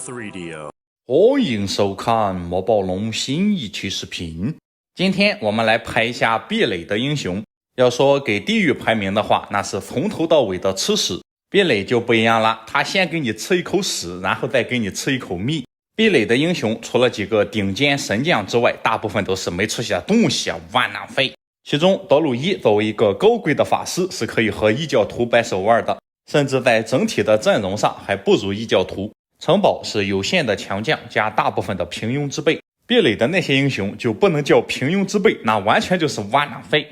3DO。欢迎收看莫宝龙新一期视频。今天我们来拍一下壁垒的英雄。要说给地狱排名的话，那是从头到尾的吃屎。壁垒就不一样了，他先给你吃一口屎，然后再给你吃一口蜜。壁垒的英雄除了几个顶尖神将之外，大部分都是没出息的东西啊，万难废。其中德鲁伊作为一个高贵的法师，是可以和异教徒掰手腕的，甚至在整体的阵容上还不如异教徒。城堡是有限的强将加大部分的平庸之辈，壁垒的那些英雄就不能叫平庸之辈，那完全就是万难废。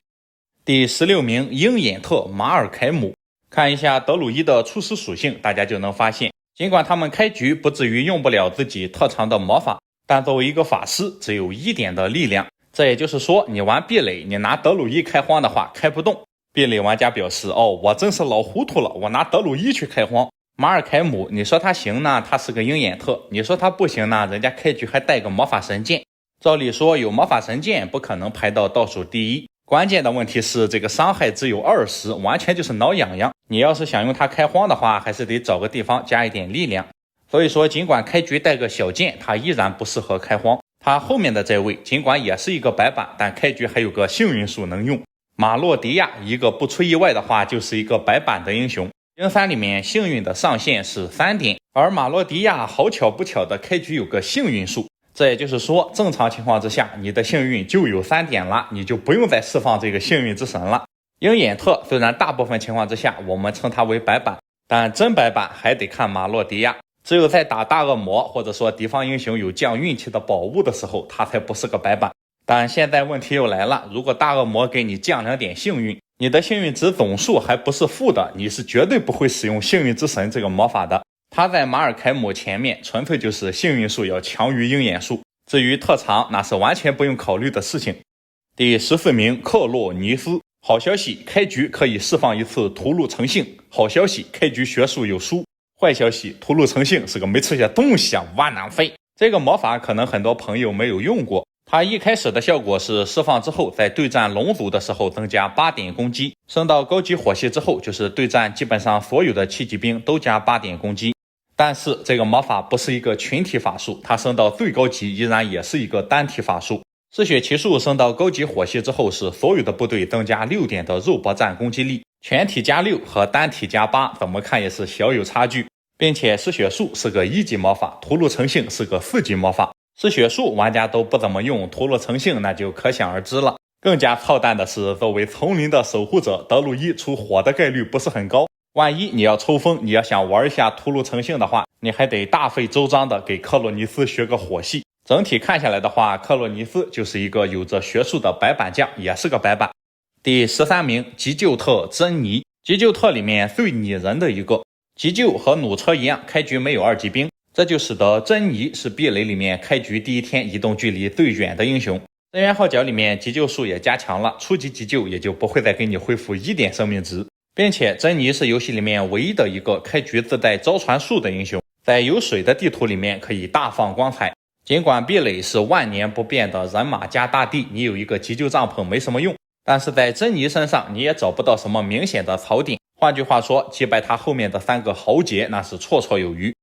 第16名鹰眼特马尔凯姆。看一下德鲁伊的初始属性，大家就能发现，尽管他们开局不至于用不了自己特长的魔法，但作为一个法师只有1点的力量。这也就是说，你玩壁垒，你拿德鲁伊开荒的话开不动。壁垒玩家表示，我真是老糊涂了，我拿德鲁伊去开荒。马尔凯姆，你说他行呢，他是个鹰眼特；你说他不行呢，人家开局还带个魔法神剑。照理说有魔法神剑不可能排到倒数第一，关键的问题是这个伤害只有20，完全就是挠痒痒。你要是想用它开荒的话，还是得找个地方加一点力量。所以说尽管开局带个小剑，它依然不适合开荒。他后面的这位尽管也是一个白板，但开局还有个幸运树能用。马洛迪亚一个不出意外的话就是一个白板的英雄。鹰3里面幸运的上限是3点，而马洛迪亚好巧不巧的开局有个幸运数，这也就是说正常情况之下你的幸运就有3点了，你就不用再释放这个幸运之神了。鹰眼特虽然大部分情况之下我们称它为白板，但真白板还得看马洛迪亚，只有在打大恶魔或者说敌方英雄有降运气的宝物的时候，它才不是个白板。但现在问题又来了，如果大恶魔给你降2点幸运，你的幸运值总数还不是负的，你是绝对不会使用幸运之神这个魔法的。他在马尔凯姆前面纯粹就是幸运数要强于鹰眼数，至于特长那是完全不用考虑的事情。第14名克洛尼斯。好消息，开局可以释放一次屠戮成性。好消息，开局学术有书。坏消息，屠戮成性是个没出息的东西啊，万难废。这个魔法可能很多朋友没有用过，它一开始的效果是释放之后在对战龙族的时候增加8点攻击，升到高级火系之后就是对战基本上所有的7级兵都加8点攻击。但是这个魔法不是一个群体法术，它升到最高级依然也是一个单体法术。嗜血骑术升到高级火系之后是所有的部队增加6点的肉搏战攻击力，全体加6和单体加8怎么看也是小有差距，并且嗜血术是个1级魔法，屠戮成性是个4级魔法。嗜血术玩家都不怎么用，屠戮成性那就可想而知了。更加操蛋的是，作为丛林的守护者，德鲁伊出火的概率不是很高，万一你要抽风，你要想玩一下屠戮成性的话，你还得大费周章的给克洛尼斯学个火系。整体看下来的话，克洛尼斯就是一个有着学术的白板将，也是个白板。第13名急救特珍妮。急救特里面最拟人的一个，急救和弩车一样开局没有2级兵，这就使得珍妮是壁垒里面开局第一天移动距离最远的英雄。增援号角里面急救术也加强了，初级急救也就不会再给你恢复1点生命值，并且珍妮是游戏里面唯一的一个开局自带招传术的英雄，在有水的地图里面可以大放光彩。尽管壁垒是万年不变的人马加大地，你有一个急救帐篷没什么用，但是在珍妮身上你也找不到什么明显的槽点，换句话说，击败他后面的3个豪杰那是绰绰有余。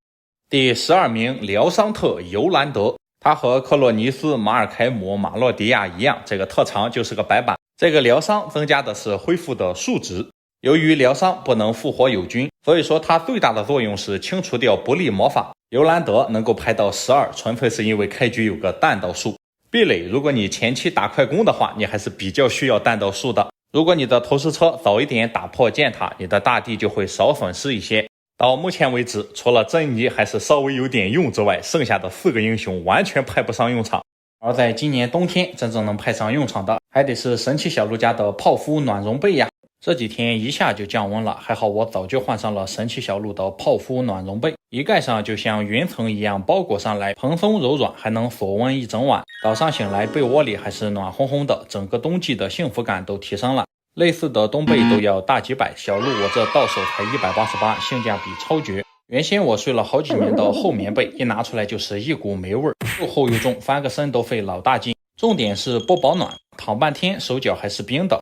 第12名疗伤特尤兰德。他和克洛尼斯、马尔凯姆、马洛迪亚一样，这个特长就是个白板。这个疗伤增加的是恢复的数值，由于疗伤不能复活友军，所以说它最大的作用是清除掉不利魔法。尤兰德能够排到12，纯粹是因为开局有个弹道数。壁垒如果你前期打快攻的话，你还是比较需要弹道数的。如果你的投石车早一点打破箭塔，你的大地就会少损失一些。到目前为止，除了珍妮还是稍微有点用之外，剩下的4个英雄完全派不上用场。而在今年冬天真正能派上用场的，还得是神奇小鹿家的泡芙暖绒被呀。这几天一下就降温了，还好我早就换上了神奇小鹿的泡芙暖绒被，一盖上就像云层一样包裹上来，蓬松柔软，还能锁温一整晚。早上醒来被窝里还是暖烘烘的，整个冬季的幸福感都提升了。类似的冬被都要大几百，小鹿我这到手才188，性价比超绝。原先我睡了好几年的厚棉被，一拿出来就是一股霉味，又厚又重，翻个身都费老大劲。重点是不保暖，躺半天手脚还是冰的。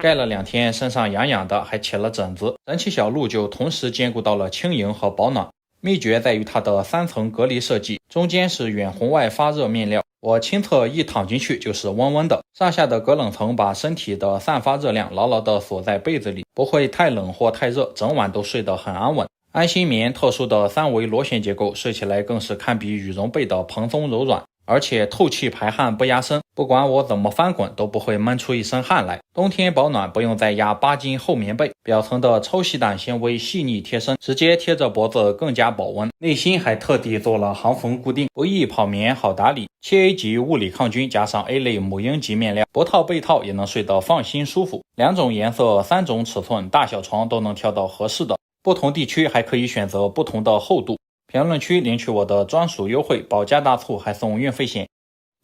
盖了2天，身上痒痒的，还起了疹子。神奇小鹿就同时兼顾到了轻盈和保暖。秘诀在于它的3层隔离设计，中间是远红外发热面料，我亲测一躺进去就是温温的，上下的隔冷层把身体的散发热量牢牢地锁在被子里，不会太冷或太热，整晚都睡得很安稳。安心棉特殊的3维螺旋结构，睡起来更是堪比羽绒被的蓬松柔软，而且透气排汗不压身，不管我怎么翻滚都不会闷出一身汗来。冬天保暖不用再压8斤厚棉被，表层的超细胆纤维细腻贴身，直接贴着脖子更加保温。内芯还特地做了行缝固定，不易跑棉，好打理。7A 级物理抗菌加上 A 类母婴级面料，不套被套也能睡得放心舒服。2种颜色3种尺寸，大小床都能挑到合适的，不同地区还可以选择不同的厚度。评论区领取我的专属优惠，保价大促还送运费险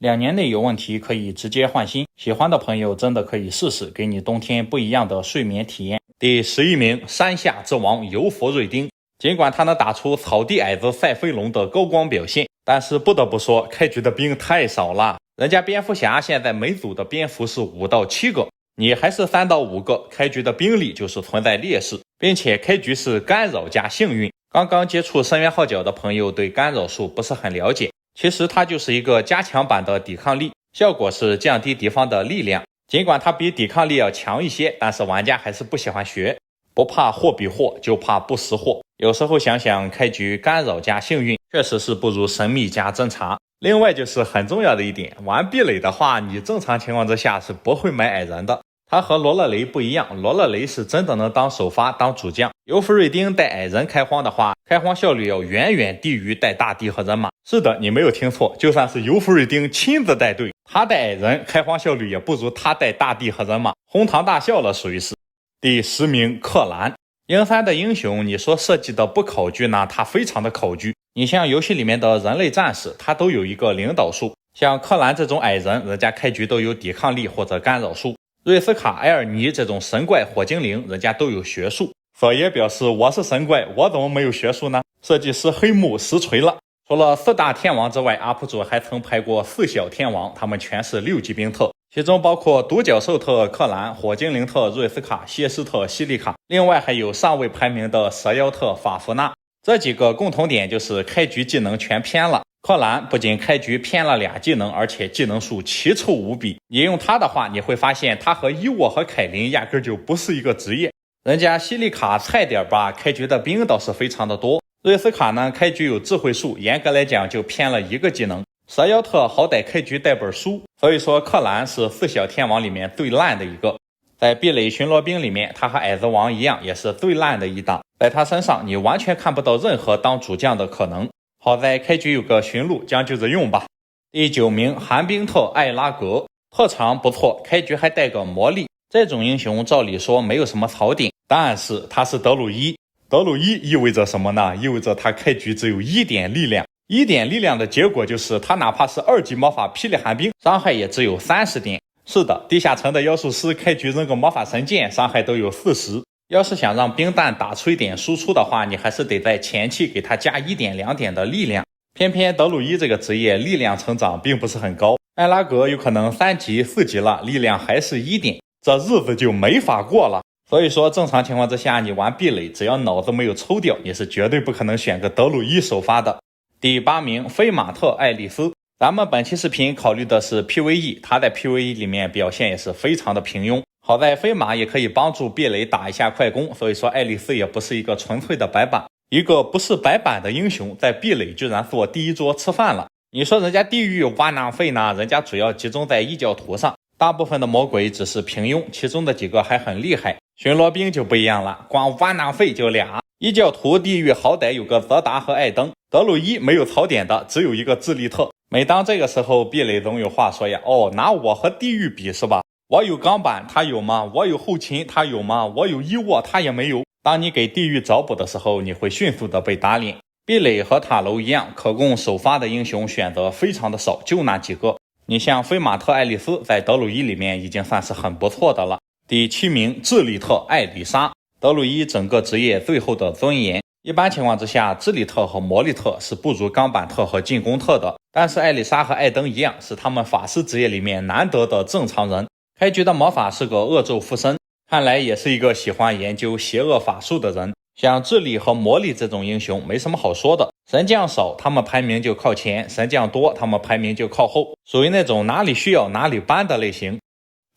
，2年内有问题可以直接换新，喜欢的朋友真的可以试试，给你冬天不一样的睡眠体验。第11名，山下之王尤佛瑞丁。尽管他能打出草地矮子赛飞龙的高光表现，但是不得不说开局的兵太少了，人家蝙蝠侠现在每组的蝙蝠是5到7个，你还是3到5个，开局的兵力就是存在劣势，并且开局是干扰加幸运。刚刚接触深渊号角的朋友对干扰术不是很了解，其实它就是一个加强版的抵抗力，效果是降低敌方的力量。尽管它比抵抗力要强一些，但是玩家还是不喜欢学，不怕货比货，就怕不识货。有时候想想，开局干扰加幸运确实是不如神秘加侦查。另外就是很重要的一点，玩壁垒的话，你正常情况之下是不会买矮人的。它和罗勒雷不一样，罗勒雷是真的能当首发当主将，尤弗瑞丁带矮人开荒的话，开荒效率要远远低于带大地和人马。是的，你没有听错，就算是尤弗瑞丁亲自带队，他带矮人开荒效率也不如他带大地和人马，哄堂大笑了属于是。第10名，克兰。鹰3的英雄，你说设计的不考据呢，他非常的考据。你像游戏里面的人类战士，他都有一个领导术，像克兰这种矮人，人家开局都有抵抗力或者干扰术。瑞斯卡、埃尔尼这种神怪火精灵，人家都有学术。索爷表示，我是神怪，我怎么没有学术呢？设计师黑幕实锤了。除了4大天王之外，UP 主还曾拍过4小天王，他们全是6级兵特，其中包括独角兽特克兰、火精灵特瑞斯卡、蝎狮特西利卡，另外还有上位排名的蛇妖特法芙娜。这几个共同点就是开局技能全偏了。克兰不仅开局偏了2技能，而且技能数奇臭无比。你用他的话，你会发现他和伊沃和凯琳压根就不是一个职业。人家西利卡菜点吧，开局的兵倒是非常的多。瑞斯卡呢，开局有智慧树，严格来讲就偏了1个技能。蛇妖特好歹开局带本书，所以说克兰是4小天王里面最烂的一个。在壁垒巡逻兵里面，他和矮子王一样，也是最烂的一档。在他身上你完全看不到任何当主将的可能。好在开局有个驯鹿，将就着用吧。第9名，寒冰特艾拉格。特长不错，开局还带个魔力。这种英雄照理说没有什么槽点，但是他是德鲁伊。德鲁伊意味着什么呢？意味着他开局只有1点力量。1点力量的结果就是他哪怕是2级魔法霹雳寒冰，伤害也只有30点。是的，地下城的妖术师开局扔个魔法神剑，伤害都有40。要是想让冰弹打出一点输出的话，你还是得在前期给他加1点2点的力量。偏偏德鲁伊这个职业力量成长并不是很高，艾拉格有可能3级4级了，力量还是1点，这日子就没法过了。所以说正常情况之下，你玩壁垒只要脑子没有抽掉，你是绝对不可能选个德鲁伊首发的。第8名，飞马特爱丽丝。咱们本期视频考虑的是 PVE， 他在 PVE 里面表现也是非常的平庸。好在飞马也可以帮助壁垒打一下快攻，所以说爱丽丝也不是一个纯粹的白板。一个不是白板的英雄，在壁垒居然坐第1桌吃饭了。你说人家地狱挖囊废呢？人家主要集中在异教徒上，大部分的魔鬼只是平庸，其中的几个还很厉害。巡逻兵就不一样了，光挖囊废就俩。异教徒地狱好歹有个泽达和艾登，德鲁伊没有槽点的只有一个智利特。每当这个时候，壁垒总有话说呀，拿我和地狱比是吧？我有钢板他有吗？我有后勤他有吗？我有伊沃他也没有。当你给地狱找补的时候，你会迅速的被打脸。壁垒和塔楼一样，可供首发的英雄选择非常的少，就那几个。你像飞马特爱丽丝在德鲁伊里面已经算是很不错的了。第7名，智利特艾丽莎。德鲁伊整个职业最后的尊严。一般情况之下，智利特和魔力特是不如钢板特和进攻特的，但是艾丽莎和艾登一样，是他们法师职业里面难得的正常人。开局的魔法是个恶咒附身，看来也是一个喜欢研究邪恶法术的人。像智力和魔力这种英雄没什么好说的，神将少他们排名就靠前，神将多他们排名就靠后，属于那种哪里需要哪里搬的类型。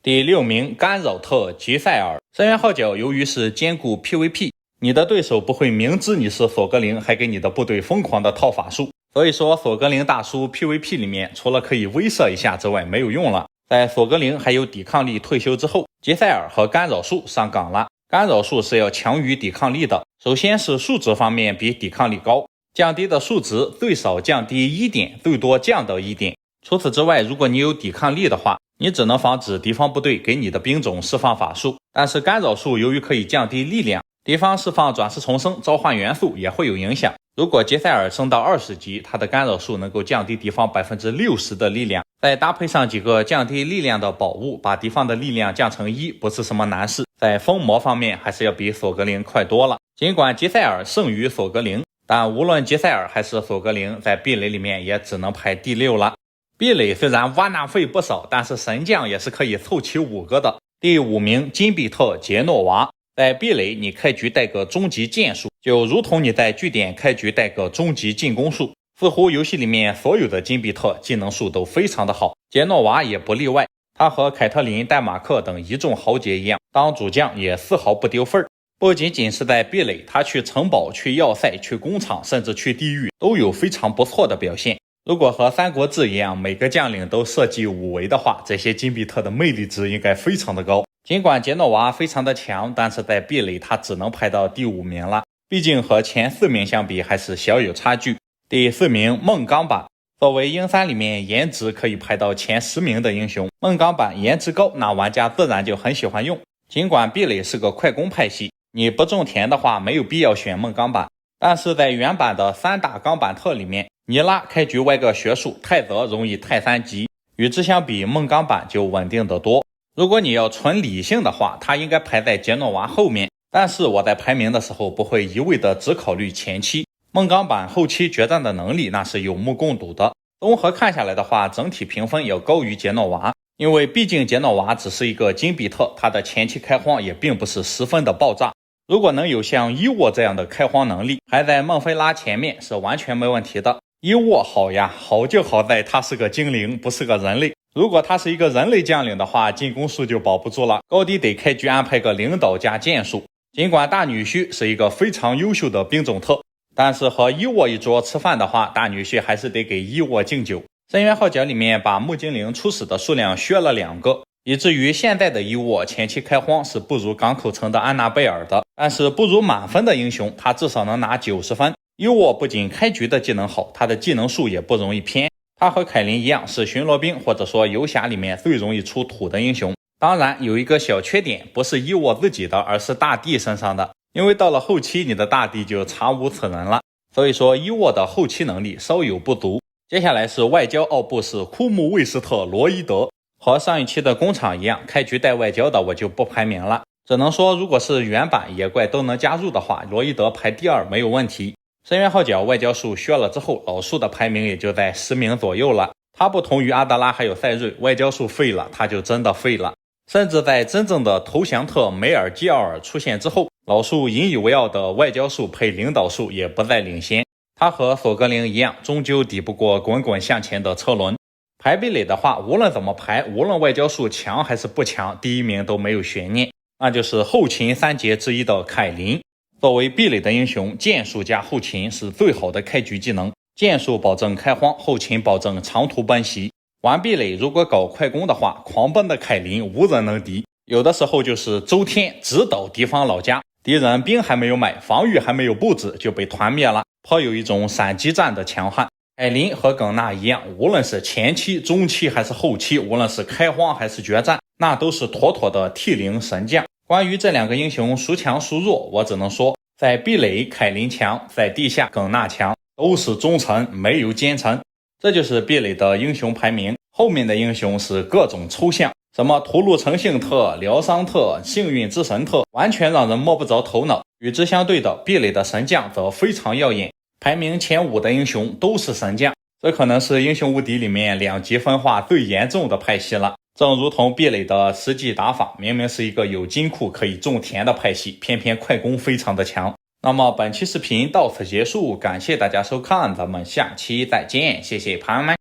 第6名干扰特吉赛尔。深渊号角由于是兼顾 PVP， 你的对手不会明知你是索格灵还给你的部队疯狂的套法术，所以说索格灵大叔 PVP 里面除了可以威慑一下之外没有用了。在索格灵还有抵抗力退休之后，吉赛尔和干扰术上岗了。干扰术是要强于抵抗力的，首先是数值方面比抵抗力高，降低的数值最少降低1点，最多降到1点。除此之外，如果你有抵抗力的话，你只能防止敌方部队给你的兵种释放法术，但是干扰术由于可以降低力量，敌方释放转世重生召唤元素也会有影响。如果杰塞尔升到20级，他的干扰术能够降低敌方 60% 的力量，再搭配上几个降低力量的宝物，把敌方的力量降成1，不是什么难事。在封魔方面还是要比索格灵快多了。尽管杰塞尔胜于索格灵，但无论杰塞尔还是索格灵，在壁垒里面也只能排第6了。壁垒虽然挖纳费不少，但是神将也是可以凑齐5个的。第5名金比特杰诺娃。在壁垒你开局带个终极剑术，就如同你在据点开局带个终极进攻术，似乎游戏里面所有的金比特技能树都非常的好，杰诺娃也不例外。他和凯特琳、戴马克等一众豪杰一样，当主将也丝毫不丢份儿。不仅仅是在壁垒，他去城堡、去要塞、去工厂，甚至去地狱都有非常不错的表现。如果和三国志一样，每个将领都设计5维的话，这些金比特的魅力值应该非常的高。尽管杰诺娃非常的强，但是在壁垒他只能排到第5名了，毕竟和前4名相比还是小有差距。第4名梦钢板。作为英3里面颜值可以排到前10名的英雄，梦钢板颜值高，那玩家自然就很喜欢用。尽管壁垒是个快攻派系，你不种田的话没有必要选梦钢板，但是在原版的3大钢板特里面，尼拉开局歪个学术，泰泽容易泰3级，与之相比梦钢板就稳定得多。如果你要纯理性的话，它应该排在杰诺娃后面，但是我在排名的时候不会一味的只考虑前期，梦钢板后期决战的能力那是有目共睹的。综合看下来的话，整体评分要高于杰诺娃，因为毕竟杰诺娃只是一个金比特，它的前期开荒也并不是十分的爆炸。如果能有像伊沃这样的开荒能力，还在孟菲拉前面是完全没问题的。伊沃好呀，好就好在他是个精灵，不是个人类。如果他是一个人类将领的话，进攻术就保不住了，高低得开局安排个领导加剑术。尽管大女婿是一个非常优秀的兵种特，但是和伊沃一桌吃饭的话，大女婿还是得给伊沃敬酒。深渊号角里面把木精灵初始的数量削了2个，以至于现在的伊沃前期开荒是不如港口城的安娜贝尔的，但是不如满分的英雄，他至少能拿90分。伊沃不仅开局的技能好，他的技能数也不容易偏。他和凯琳一样是巡逻兵或者说游侠里面最容易出土的英雄。当然有一个小缺点，不是伊沃自己的，而是大帝身上的，因为到了后期你的大帝就查无此人了，所以说伊沃的后期能力稍有不足。接下来是外交奥布斯库姆卫斯特罗伊德，和上一期的工厂一样，开局带外交的我就不排名了，只能说如果是原版野怪都能加入的话，罗伊德排第2没有问题。深渊号角外交术削了之后，老树的排名也就在10名左右了。他不同于阿德拉还有赛瑞，外交术废了他就真的废了。甚至在真正的投降特梅尔基奥尔出现之后，老树引以为傲的外交术配领导术也不再领先。他和索格灵一样，终究抵不过滚滚向前的车轮。排壁垒的话，无论怎么排，无论外交术强还是不强，第1名都没有悬念，那就是后勤3杰之一的凯琳。作为壁垒的英雄，剑术加后勤是最好的开局技能。剑术保证开荒，后勤保证长途奔袭。玩壁垒如果搞快攻的话，狂奔的凯琳无人能敌，有的时候就是周天直捣敌方老家，敌人兵还没有买，防御还没有布置就被团灭了，颇有一种闪击战的强悍。凯琳和耿娜一样，无论是前期、中期还是后期，无论是开荒还是决战，那都是妥妥的 T0 神将。关于这2个英雄孰强孰弱，我只能说在壁垒凯琳强，在地下耿娜强，都是忠臣没有奸臣。这就是壁垒的英雄排名。后面的英雄是各种抽象，什么屠戮诚信特、疗伤特、幸运之神特，完全让人摸不着头脑。与之相对的，壁垒的神将则非常耀眼，排名前5的英雄都是神将。这可能是英雄无敌里面2级分化最严重的派系了。正如同壁垒的实际打法，明明是一个有金库可以种田的派系，偏偏快攻非常的强，那么本期视频到此结束，感谢大家收看，咱们下期再见，谢谢朋友们。